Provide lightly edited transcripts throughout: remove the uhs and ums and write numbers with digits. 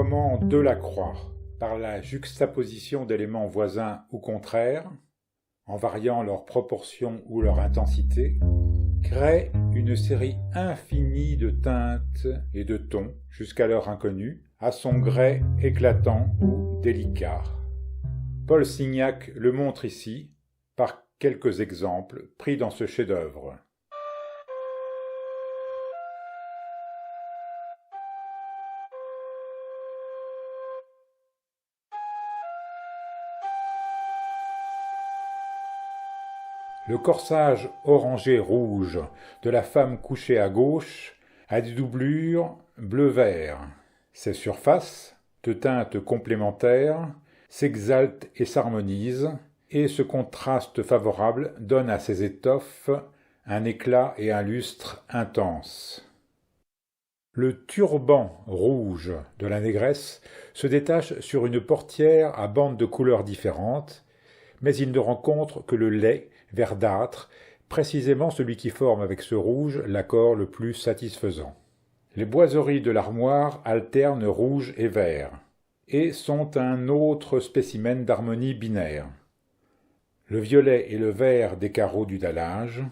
Comment Delacroix, par la juxtaposition d'éléments voisins ou contraires, en variant leur proportion ou leur intensité, crée une série infinie de teintes et de tons, jusqu'alors inconnus, à son gré éclatant ou délicat. Paul Signac le montre ici, par quelques exemples pris dans ce chef-d'œuvre. Le corsage orangé-rouge de la femme couchée à gauche a des doublures bleu-vert. Ses surfaces, de teintes complémentaires, s'exaltent et s'harmonisent, et ce contraste favorable donne à ces étoffes un éclat et un lustre intenses. Le turban rouge de la négresse se détache sur une portière à bandes de couleurs différentes, mais il ne rencontre que le lait verdâtre, précisément celui qui forme avec ce rouge l'accord le plus satisfaisant. Les boiseries de l'armoire alternent rouge et vert, et sont un autre spécimen d'harmonie binaire. Le violet et le vert des carreaux du dallage,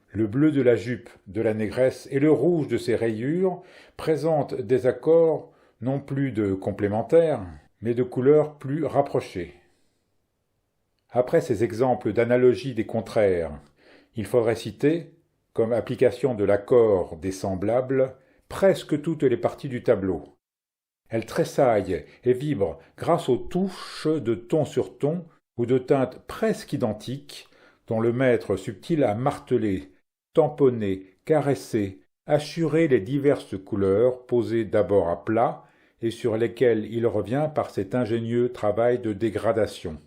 le bleu de la jupe de la négresse et le rouge de ses rayures présentent des accords non plus de complémentaires, mais de couleurs plus rapprochées. Après ces exemples d'analogie des contraires, il faudrait citer, comme application de l'accord des semblables, presque toutes les parties du tableau. Elles tressaillent et vibrent grâce aux touches de ton sur ton ou de teintes presque identiques dont le maître subtil a martelé, tamponné, caressé, assuré les diverses couleurs posées d'abord à plat et sur lesquelles il revient par cet ingénieux travail de dégradation.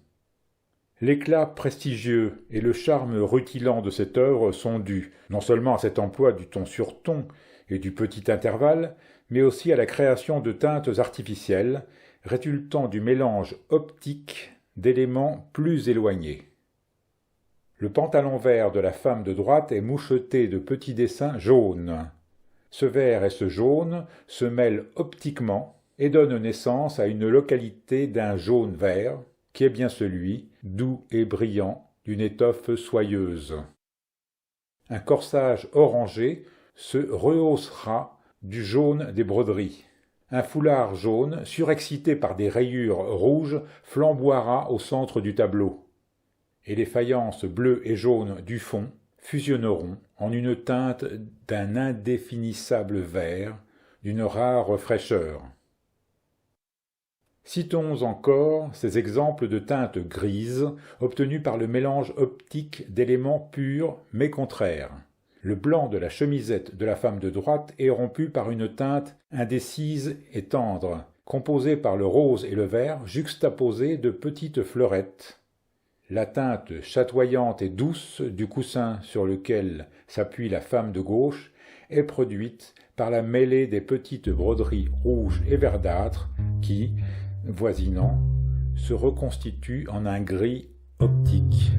L'éclat prestigieux et le charme rutilant de cette œuvre sont dus, non seulement à cet emploi du ton sur ton et du petit intervalle, mais aussi à la création de teintes artificielles, résultant du mélange optique d'éléments plus éloignés. Le pantalon vert de la femme de droite est moucheté de petits dessins jaunes. Ce vert et ce jaune se mêlent optiquement et donnent naissance à une localité d'un jaune-vert, qui est bien celui, doux et brillant, d'une étoffe soyeuse. Un corsage orangé se rehaussera du jaune des broderies. Un foulard jaune, surexcité par des rayures rouges, flamboiera au centre du tableau. Et les faïences bleues et jaunes du fond fusionneront en une teinte d'un indéfinissable vert, d'une rare fraîcheur. Citons encore ces exemples de teintes grises obtenues par le mélange optique d'éléments purs mais contraires. Le blanc de la chemisette de la femme de droite est rompu par une teinte indécise et tendre, composée par le rose et le vert juxtaposés de petites fleurettes. La teinte chatoyante et douce du coussin sur lequel s'appuie la femme de gauche est produite par la mêlée des petites broderies rouges et verdâtres qui, voisinant, se reconstituent en un gris optique.